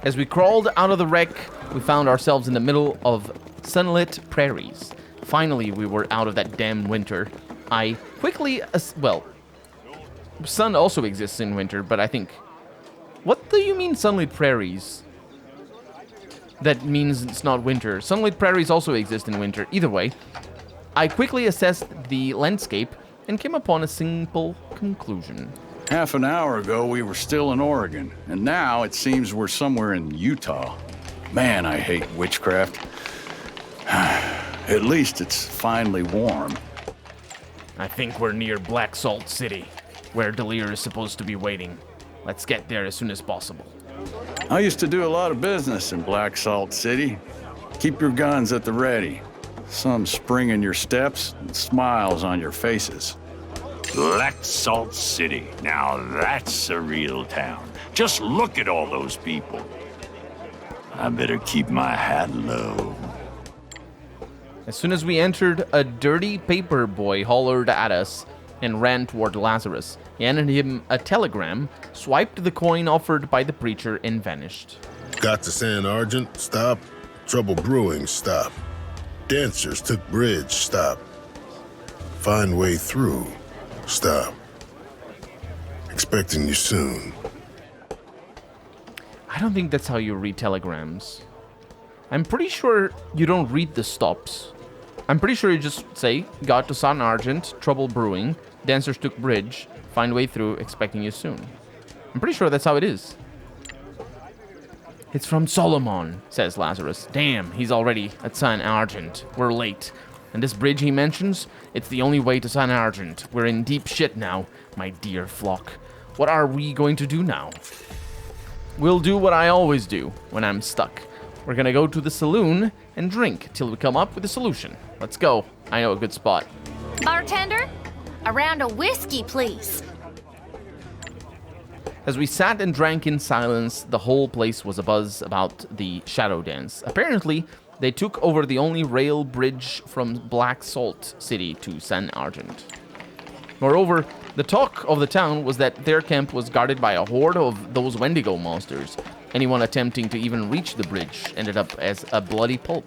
As we crawled out of the wreck, we found ourselves in the middle of sunlit prairies. Finally, we were out of that damn winter. I quickly... sun also exists in winter, but I think... What do you mean sunlit prairies? That means it's not winter. Sunlit prairies also exist in winter. Either way, I quickly assessed the landscape and came upon a simple conclusion. Half an hour ago, we were still in Oregon, and now it seems we're somewhere in Utah. Man, I hate witchcraft. At least it's finally warm. I think we're near Black Salt City, where Delir is supposed to be waiting. Let's get there as soon as possible. I used to do a lot of business in Black Salt City. Keep your guns at the ready. Some spring in your steps and smiles on your faces. Black Salt City. Now that's a real town. Just look at all those people. I better keep my hat low. As soon as we entered, a dirty paper boy hollered at us and ran toward Lazarus. He handed him a telegram, swiped the coin offered by the preacher, and vanished. Got to San Argent? Stop. Trouble brewing? Stop. Dancers took bridge? Stop. Find way through? Stop. Expecting you soon. I don't think that's how you read telegrams. I'm pretty sure you don't read the stops. I'm pretty sure you just say, got to San Argent, trouble brewing, dancers took bridge, find way through, expecting you soon. I'm pretty sure that's how it is. It's from Solomon, says Lazarus. Damn, he's already at San Argent. We're late. And this bridge he mentions, it's the only way to San Argent. We're in deep shit now, my dear flock. What are we going to do now? We'll do what I always do when I'm stuck. We're gonna go to the saloon and drink till we come up with a solution. Let's go. I know a good spot. Bartender, a round of whiskey, please. As we sat and drank in silence, the whole place was abuzz about the shadow dance. Apparently, they took over the only rail bridge from Black Salt City to San Argent. Moreover, the talk of the town was that their camp was guarded by a horde of those Wendigo monsters. Anyone attempting to even reach the bridge ended up as a bloody pulp.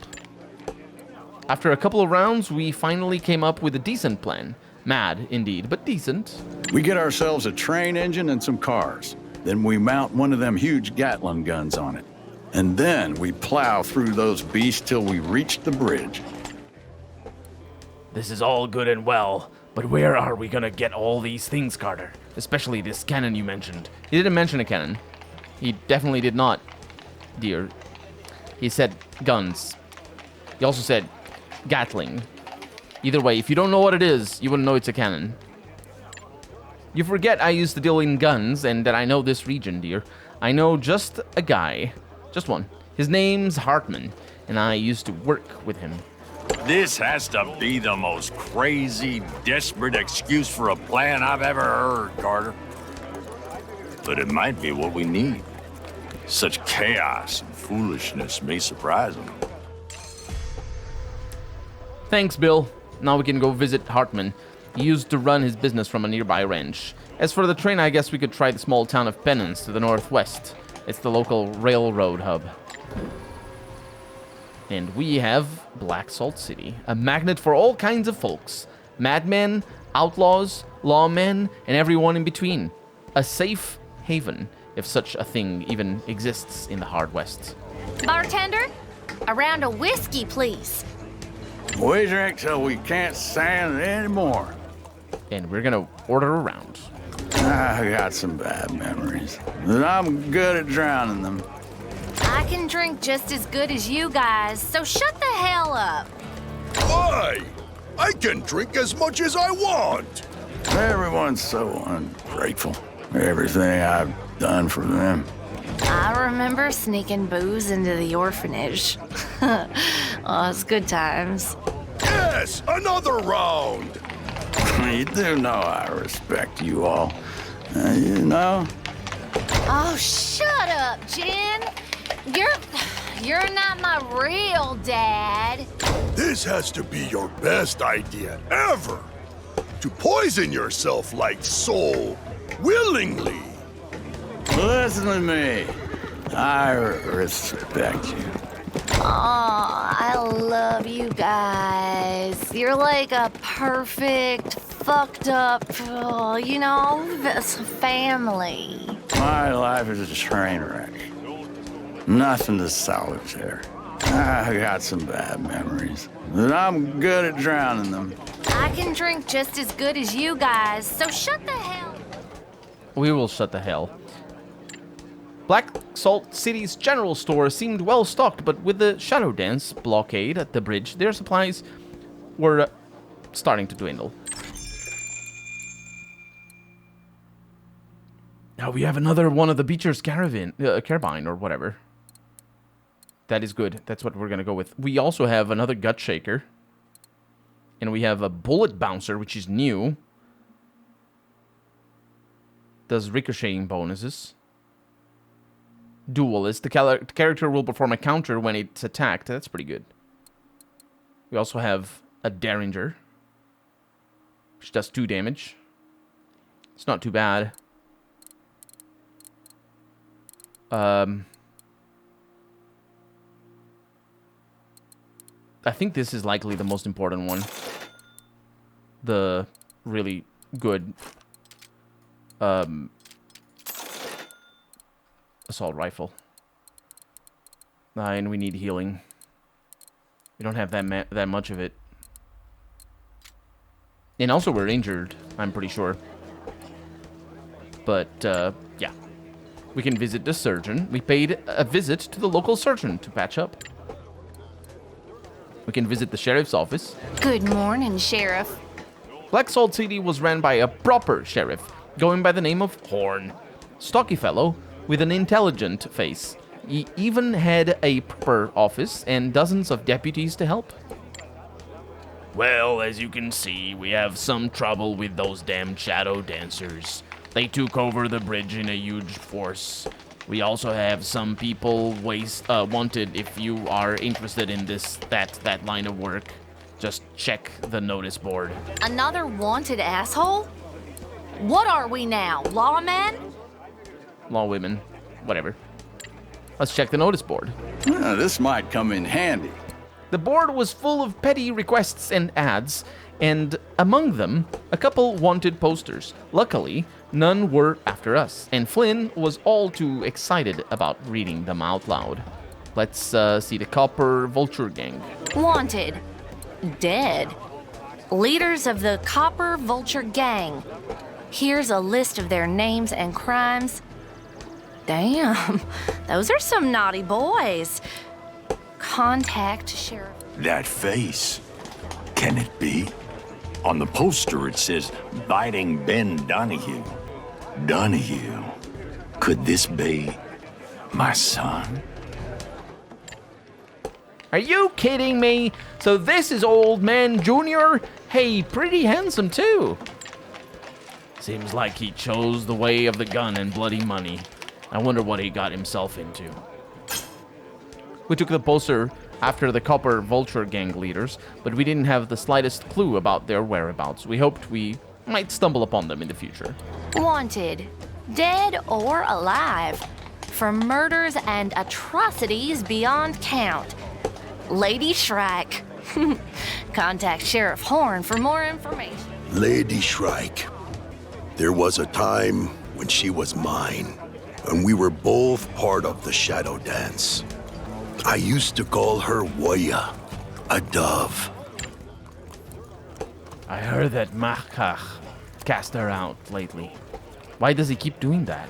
After a couple of rounds, we finally came up with a decent plan. Mad, indeed, but decent. We get ourselves a train engine and some cars. Then we mount one of them huge Gatling guns on it. And then we plow through those beasts till we reach the bridge. This is all good and well, but where are we gonna get all these things, Carter? Especially this cannon you mentioned. He didn't mention a cannon. He definitely did not, dear. He said guns. He also said Gatling. Either way, if you don't know what it is, you wouldn't know it's a cannon. You forget I used to deal in guns and that I know this region, dear. I know just a guy. Just one. His name's Hartman, and I used to work with him. This has to be the most crazy, desperate excuse for a plan I've ever heard, Carter. But it might be what we need. Such chaos and foolishness may surprise them. Thanks, Bill. Now we can go visit Hartman. He used to run his business from a nearby ranch. As for the train, I guess we could try the small town of Penance to the northwest. It's the local railroad hub. And we have Black Salt City, a magnet for all kinds of folks. Madmen, outlaws, lawmen, and everyone in between. A safe haven, if such a thing even exists in the hard west. Bartender, a round of whiskey, please. We drink till we can't stand it anymore. And we're gonna order a round. I got some bad memories, but I'm good at drowning them. I can drink just as good as you guys, so shut the hell up. Why? I can drink as much as I want. Everyone's so ungrateful. Everything I've done for them. I remember sneaking booze into the orphanage. Oh, it's good times. Yes, another round. You do know I respect you all. You know? Oh, shut up, Jen. You're not my real dad. This has to be your best idea ever. To poison yourself like so willingly. Listen to me. I respect you. Aw, I love you guys. You're like a perfect, fucked up, family. My life is a train wreck. Nothing to salvage there. I got some bad memories, but I'm good at drowning them. I can drink just as good as you guys, so shut the hell. We will shut the hell. Black Salt City's general store seemed well stocked, but with the Shadow Dance blockade at the bridge, their supplies were starting to dwindle. Now we have another one of the Beecher's carbine or whatever. That is good. That's what we're going to go with. We also have another Gut Shaker. And we have a Bullet Bouncer, which is new. Does ricocheting bonuses. Duelist. The character will perform a counter when it's attacked. That's pretty good. We also have a Derringer, which does 2 damage. It's not too bad. I think this is likely the most important one. The really good assault rifle. And we need healing. We don't have that much of it. And also we're injured, I'm pretty sure. But, yeah. We can visit the surgeon. We paid a visit to the local surgeon to patch up. We can visit the sheriff's office. Good morning, Sheriff. Black Salt City was ran by a proper sheriff, going by the name of Horn. Stocky fellow with an intelligent face. He even had a proper office and dozens of deputies to help. Well, as you can see, we have some trouble with those damn shadow dancers. They took over the bridge in a huge force. We also have some people wanted. If you are interested in that line of work, just check the notice board. Another wanted asshole? What are we now, lawmen? Lawwomen, whatever. Let's check the notice board. This might come in handy. The board was full of petty requests and ads, and among them, a couple wanted posters. Luckily, none were after us, and Flynn was all too excited about reading them out loud. Let's see the Copper Vulture Gang. Wanted. Dead. Leaders of the Copper Vulture Gang. Here's a list of their names and crimes. Damn, those are some naughty boys. Contact Sheriff. That face. Can it be? On the poster it says, Biting Ben Donahue. Donahue. Could this be my son? Are you kidding me? So this is Old Man Junior? Hey, pretty handsome too. Seems like he chose the way of the gun and bloody money. I wonder what he got himself into. We took the poster after the Copper Vulture Gang leaders, but we didn't have the slightest clue about their whereabouts. We hoped we might stumble upon them in the future. Wanted. Dead or alive. For murders and atrocities beyond count. Lady Shrek. Contact Sheriff Horn for more information. Lady Shrek. There was a time when she was mine, and we were both part of the Shadow Dance. I used to call her Waya, a dove. I heard that Machach cast her out lately. Why does he keep doing that?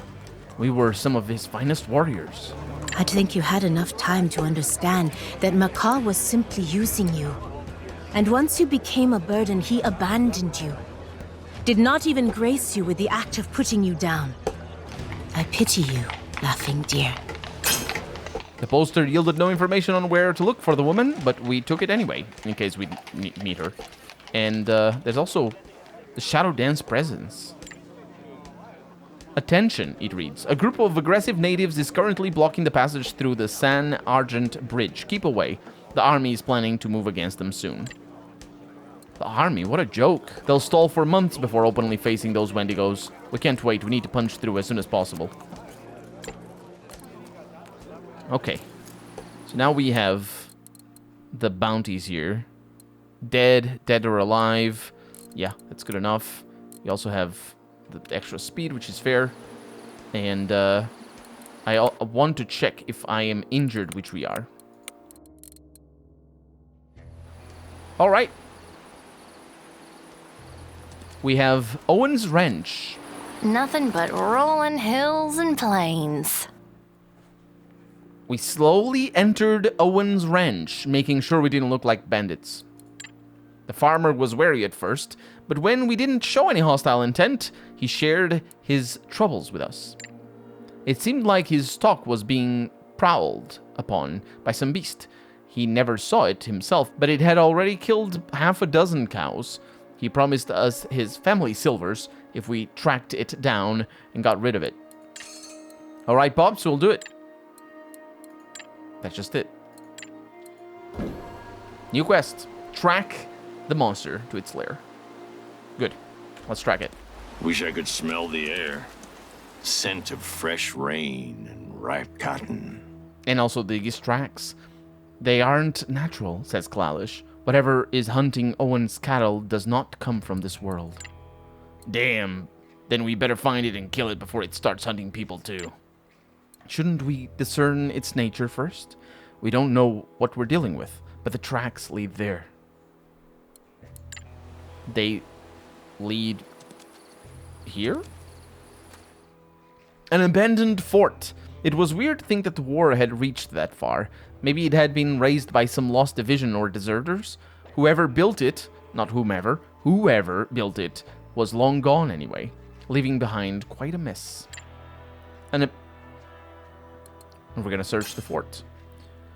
We were some of his finest warriors. I'd think you had enough time to understand that Makar was simply using you. And once you became a burden, he abandoned you. Did not even grace you with the act of putting you down. I pity you, laughing deer. The poster yielded no information on where to look for the woman, but we took it anyway, in case we meet her. And there's also the Shadow Dance presence. Attention, it reads. A group of aggressive natives is currently blocking the passage through the San Argent Bridge. Keep away. The army is planning to move against them soon. The army? What a joke. They'll stall for months before openly facing those Wendigos. We can't wait. We need to punch through as soon as possible. Okay. So now we have the bounties here. Dead, dead or alive. Yeah, that's good enough. We also have the extra speed, which is fair. And I want to check if I am injured, which we are. All right. We have Owens Wrench. Nothing but rolling hills and plains. We slowly entered Owens Wrench, making sure we didn't look like bandits. The farmer was wary at first, but when we didn't show any hostile intent, he shared his troubles with us. It seemed like his stock was being prowled upon by some beast. He never saw it himself, but it had already killed half a dozen cows. He promised us his family silvers if we tracked it down and got rid of it. All right, Bob, so we'll do it. That's just it. New quest. Track the monster to its lair. Good. Let's track it. Wish I could smell the air. Scent of fresh rain and ripe cotton. And also these tracks. They aren't natural, says Clalish. Whatever is hunting Owens Cattle does not come from this world. Damn. Then we better find it and kill it before it starts hunting people too. Shouldn't we discern its nature first? We don't know what we're dealing with, but the tracks lead there. They lead here? An abandoned fort. It was weird to think that the war had reached that far. Maybe it had been raised by some lost division or deserters. Whoever built it, not whomever, whoever built it, was long gone anyway, leaving behind quite a mess. And we're gonna search the fort.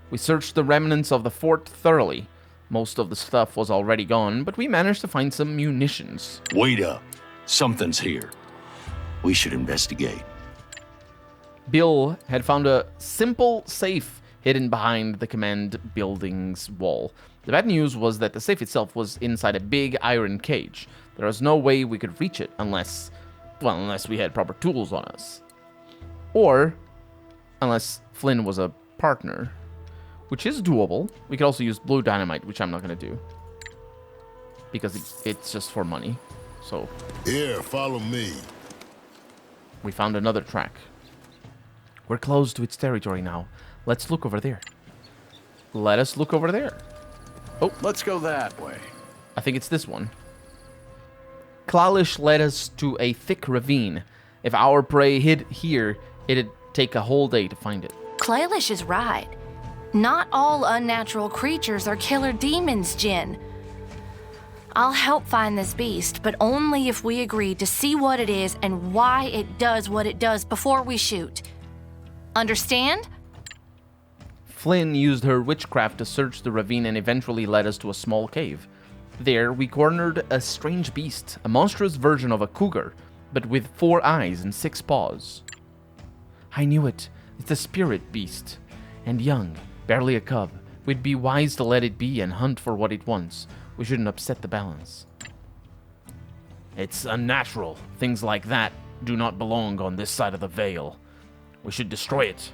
We searched the remnants of the fort thoroughly. Most of the stuff was already gone, but we managed to find some munitions. Wait up. Something's here. We should investigate. Bill had found a simple safe hidden behind the command building's wall. The bad news was that the safe itself was inside a big iron cage. There was no way we could reach it unless we had proper tools on us. Or unless Flynn was a partner, which is doable. We could also use blue dynamite, which I'm not going to do because it's just for money. So Here, follow me. we found another track. We're close to its territory now. Let's look over there. Let us look over there. Oh, Let's go that way. I think it's this one. Clalish led us to a thick ravine. If our prey hid here, it'd take a whole day to find it. Clalish is right. Not all unnatural creatures are killer demons, Jin. I'll help find this beast, but only if we agree to see what it is and why it does what it does before we shoot. Understand? Flynn used her witchcraft to search the ravine and eventually led us to a small cave. There, we cornered a strange beast, a monstrous version of a cougar, but with 4 eyes and 6 paws. I knew it. It's a spirit beast. And young, barely a cub. We'd be wise to let it be and hunt for what it wants. We shouldn't upset the balance. It's unnatural. Things like that do not belong on this side of the veil. We should destroy it.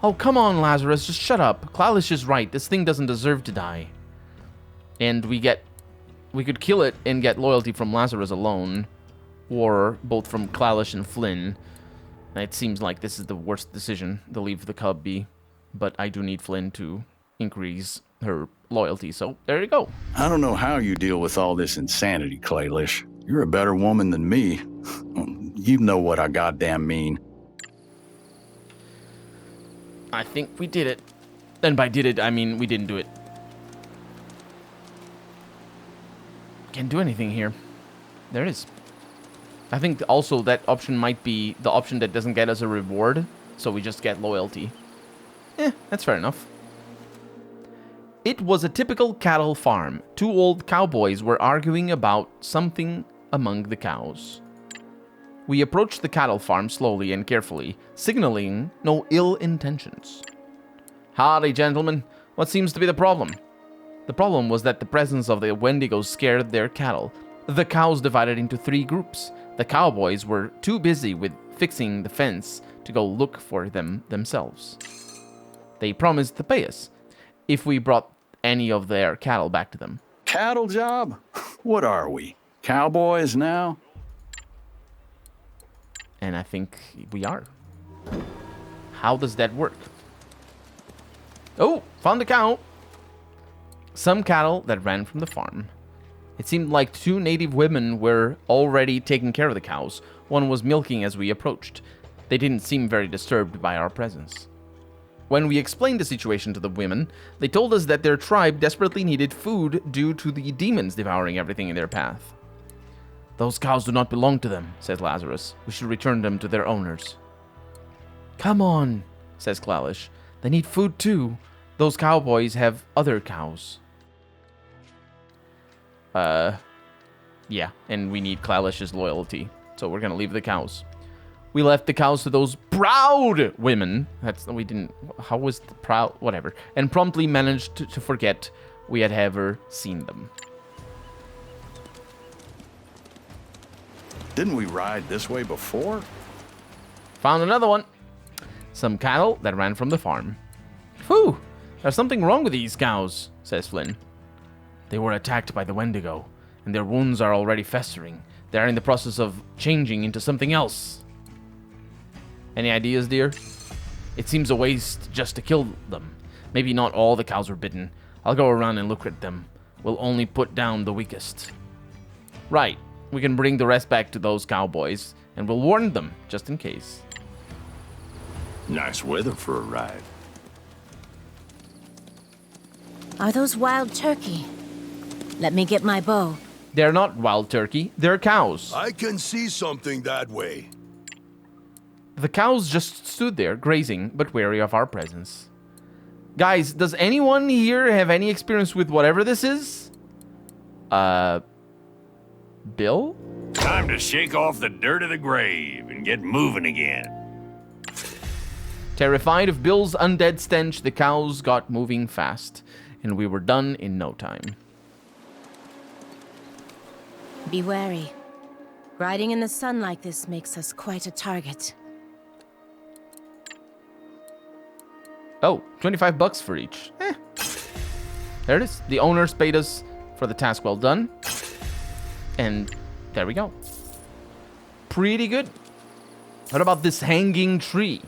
Oh, come on, Lazarus, just shut up. Clalish is right. This thing doesn't deserve to die. And we could kill it and get loyalty from Lazarus alone, or both from Clalish and Flynn. It seems like this is the worst decision to leave the cub be, but I do need Flynn to increase her loyalty, so there you go. I don't know how you deal with all this insanity, Claylish. You're a better woman than me. You know what I goddamn mean. I think we did it. And by did it, I mean we didn't do it. Can't do anything here. There it is. I think also that option might be the option that doesn't get us a reward, so we just get loyalty. That's fair enough. It was a typical cattle farm. 2 old cowboys were arguing about something among the cows. We approached the cattle farm slowly and carefully, signaling no ill intentions. Howdy, gentlemen. What seems to be the problem? The problem was that the presence of the Wendigos scared their cattle. The cows divided into 3 groups. The cowboys were too busy with fixing the fence to go look for them themselves. They promised to pay us if we brought any of their cattle back to them. Cattle job? What are we? Cowboys now? And I think we are. How does that work? Oh, found a cow. Some cattle that ran from the farm. It seemed like 2 native women were already taking care of the cows. One was milking as we approached. They didn't seem very disturbed by our presence. When we explained the situation to the women, they told us that their tribe desperately needed food due to the demons devouring everything in their path. Those cows do not belong to them, says Lazarus. We should return them to their owners. Come on, says Clalish. They need food too. Those cowboys have other cows. Yeah, and we need Clalish's loyalty. So we're gonna leave the cows. We left the cows to those proud women. How was the proud? Whatever. And promptly managed to forget we had ever seen them. Didn't we ride this way before? Found another one. Some cattle that ran from the farm. Phew, there's something wrong with these cows, says Flynn. They were attacked by the Wendigo, and their wounds are already festering. They are in the process of changing into something else. Any ideas, dear? It seems a waste just to kill them. Maybe not all the cows were bitten. I'll go around and look at them. We'll only put down the weakest. Right. We can bring the rest back to those cowboys, and we'll warn them, just in case. Nice weather for a ride. Are those wild turkey? Let me get my bow. They're not wild turkey, they're cows. I can see something that way. The cows just stood there, grazing, but wary of our presence. Guys, does anyone here have any experience with whatever this is? Bill? Time to shake off the dirt of the grave and get moving again. Terrified of Bill's undead stench, the cows got moving fast, and we were done in no time. Be wary. Riding in the sun like this makes us quite a target. Oh, $25 for each. There it is. The owners paid us for the task well done. And there we go. Pretty good. What about this hanging tree?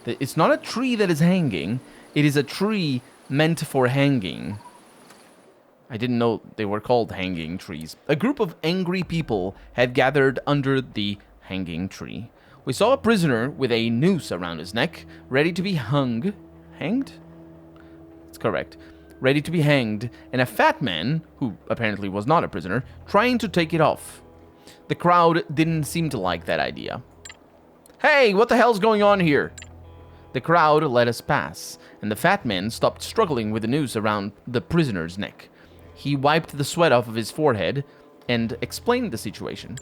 It's not a tree that is hanging. It is a tree meant for hanging. I didn't know they were called hanging trees. A group of angry people had gathered under the hanging tree. We saw a prisoner with a noose around his neck, ready to be hung. Hanged? That's correct. Ready to be hanged, and a fat man, who apparently was not a prisoner, trying to take it off. The crowd didn't seem to like that idea. Hey, what the hell's going on here? The crowd let us pass, and the fat man stopped struggling with the noose around the prisoner's neck. He wiped the sweat off of his forehead and explained the situation.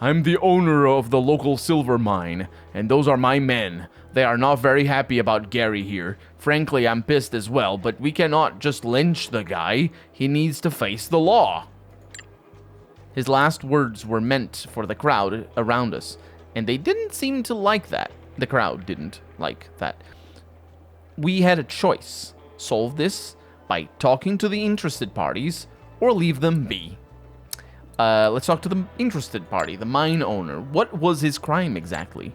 I'm the owner of the local silver mine, and those are my men. They are not very happy about Gary here. Frankly, I'm pissed as well, but we cannot just lynch the guy. He needs to face the law. His last words were meant for the crowd around us, and they didn't seem to like that. The crowd didn't like that. We had a choice. Solve this by talking to the interested parties, or leave them be. Let's talk to the interested party, the mine owner. What was his crime exactly?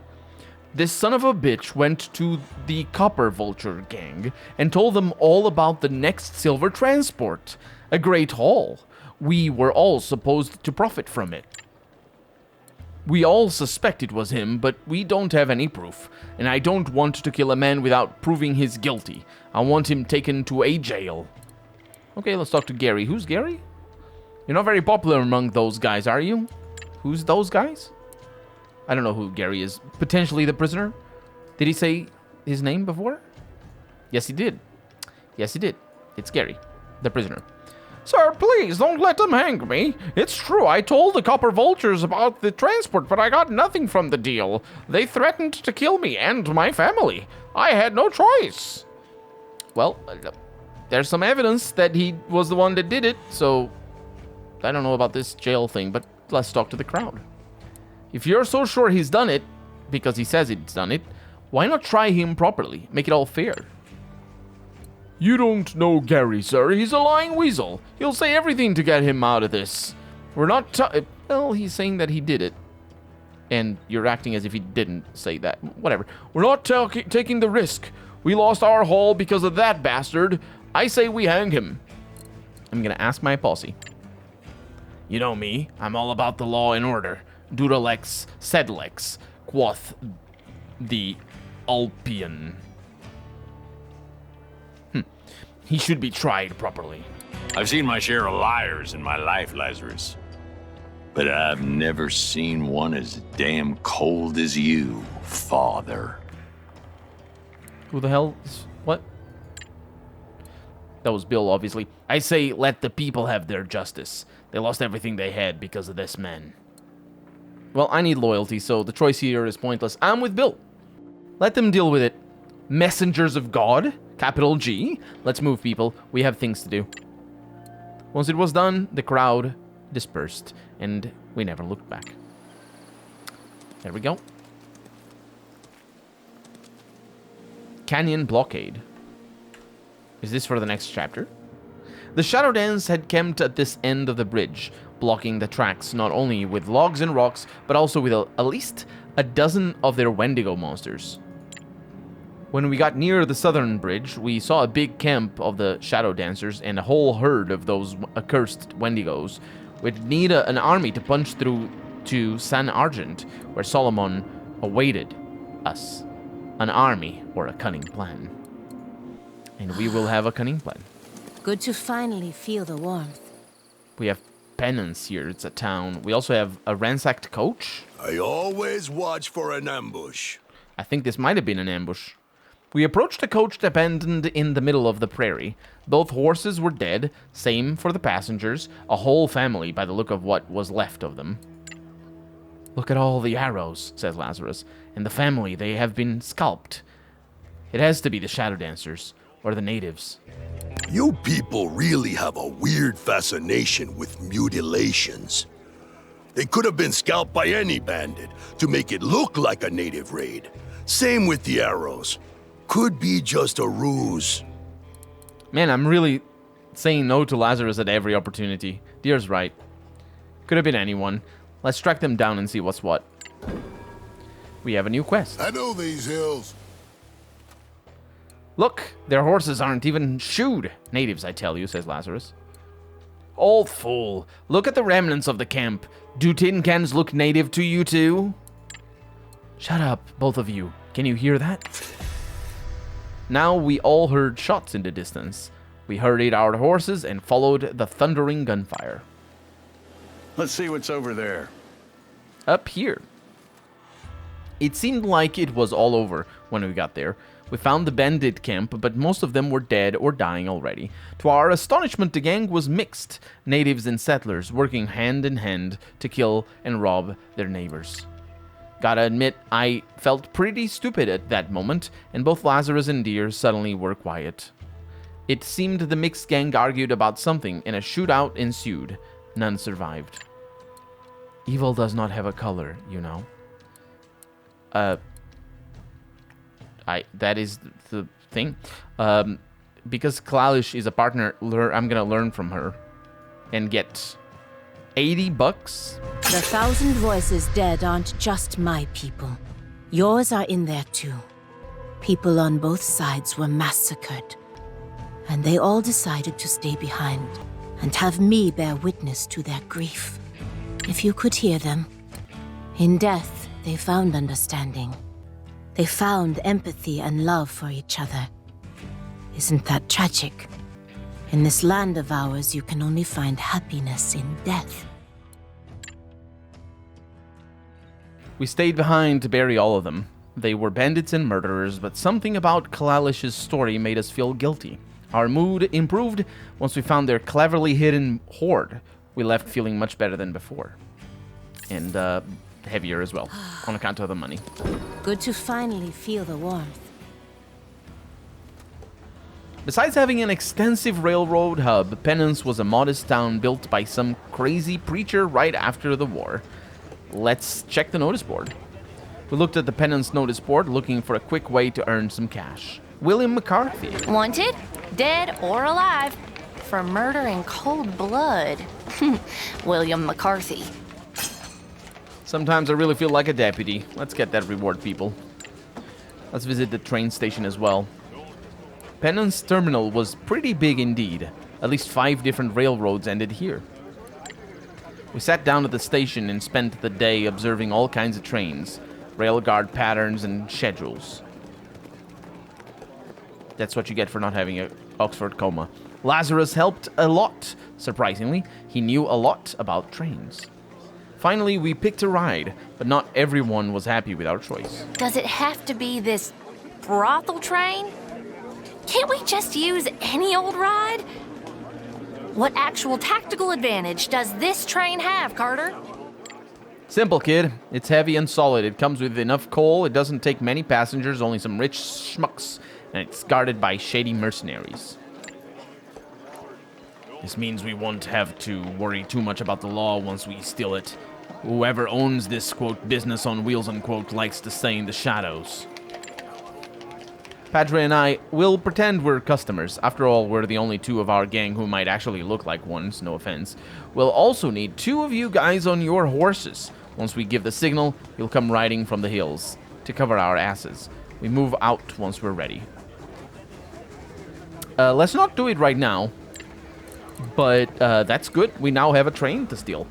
This son of a bitch went to the Copper Vulture gang and told them all about the next silver transport. A great haul. We were all supposed to profit from it. We all suspect it was him, but we don't have any proof, and I don't want to kill a man without proving he's guilty. I want him taken to a jail. Okay, let's talk to Gary. Who's Gary? You're not very popular among those guys, are you? Who's those guys? I don't know who Gary is. Potentially the prisoner? Did he say his name before? Yes, he did. Yes, he did. It's Gary, the prisoner. Sir, please, don't let them hang me. It's true, I told the Copper Vultures about the transport, but I got nothing from the deal. They threatened to kill me and my family. I had no choice. Well, there's some evidence that he was the one that did it, so I don't know about this jail thing, but let's talk to the crowd. If you're so sure he's done it, because he says he's done it, Why not try him properly? Make it all fair. You don't know Gary, sir. He's a lying weasel. He'll say everything to get him out of this. We're not well, he's saying that he did it. And you're acting as if he didn't say that. Whatever. We're not taking the risk. We lost our haul because of that bastard. I say we hang him. I'm gonna ask my posse. You know me. I'm all about the law and order. Duralex, sed lex, quoth the Alpian. He should be tried properly. I've seen my share of liars in my life, Lazarus. But I've never seen one as damn cold as you, Father. Who the hell is... What? That was Bill, obviously. I say let the people have their justice. They lost everything they had because of this man. Well, I need loyalty, so the choice here is pointless. I'm with Bill. Let them deal with it. Messengers of God, capital G. Let's move, people. We have things to do. Once it was done, the crowd dispersed, and we never looked back. There we go. Canyon Blockade. Is this for the next chapter? The Shadow Dance had camped at this end of the bridge, blocking the tracks not only with logs and rocks, but also with at least a dozen of their Wendigo monsters. When we got near the southern bridge, we saw a big camp of the Shadow Dancers and a whole herd of those accursed Wendigos. We'd need an army to punch through to San Argent, where Solomon awaited us. An army or a cunning plan. And we will have a cunning plan. Good to finally feel the warmth. We have Penance here. It's a town. We also have a ransacked coach. I always watch for an ambush. I think this might have been an ambush. We approached a coach abandoned in the middle of the prairie. Both horses were dead, same for the passengers, a whole family by the look of what was left of them. Look at all the arrows, says Lazarus, and the family, they have been scalped. It has to be the Shadow Dancers, or the natives. You people really have a weird fascination with mutilations. They could have been scalped by any bandit to make it look like a native raid. Same with the arrows. Could be just a ruse. Man, I'm really saying no to Lazarus at every opportunity. Deer's right. Could have been anyone. Let's track them down and see what's what. We have a new quest. I know these hills. Look, their horses aren't even shoed. Natives, I tell you, says Lazarus. Old fool. Look at the remnants of the camp. Do tin cans look native to you too? Shut up, both of you. Can you hear that? Now we all heard shots in the distance. We hurried our horses and followed the thundering gunfire. Let's see what's over there. Up here. It seemed like it was all over when we got there. We found the bandit camp, but most of them were dead or dying already. To our astonishment, the gang was mixed, natives and settlers working hand in hand to kill and rob their neighbors. Gotta admit, I felt pretty stupid at that moment, and both Lazarus and Deer suddenly were quiet. It seemed the mixed gang argued about something, and a shootout ensued. None survived. Evil does not have a color, you know. That is the thing. Because Klalish is a partner, I'm gonna learn from her and get $80. The 1,000 voices dead aren't just my people. Yours are in there too. People on both sides were massacred. And they all decided to stay behind and have me bear witness to their grief. If you could hear them. In death, they found understanding. They found empathy and love for each other. Isn't that tragic? In this land of ours, you can only find happiness in death. We stayed behind to bury all of them. They were bandits and murderers, but something about Kalalish's story made us feel guilty. Our mood improved once we found their cleverly hidden hoard. We left feeling much better than before. And heavier as well, on account of the money. Good to finally feel the warmth. Besides having an extensive railroad hub, Penance was a modest town built by some crazy preacher right after the war. Let's check the notice board. We looked at the penance notice board looking for a quick way to earn some cash. William McCarthy. Wanted, dead or alive, for murder in cold blood. William McCarthy. Sometimes I really feel like a deputy. Let's get that reward, people. Let's visit the train station as well. Penance Terminal was pretty big indeed. At least 5 different railroads ended here. We sat down at the station and spent the day observing all kinds of trains, railguard patterns, and schedules. That's what you get for not having an Oxford coma. Lazarus helped a lot. Surprisingly, he knew a lot about trains. Finally, we picked a ride, but not everyone was happy with our choice. Does it have to be this brothel train? Can't we just use any old ride? What actual tactical advantage does this train have, Carter? Simple, kid. It's heavy and solid. It comes with enough coal. It doesn't take many passengers, only some rich schmucks. And it's guarded by shady mercenaries. This means we won't have to worry too much about the law once we steal it. Whoever owns this, quote, business on wheels, unquote, likes to stay in the shadows. Padre and I will pretend we're customers. After all, we're the only 2 of our gang who might actually look like ones, no offense. We'll also need 2 of you guys on your horses. Once we give the signal, you'll come riding from the hills to cover our asses. We move out once we're ready. Let's not do it right now. But that's good. We now have a train to steal.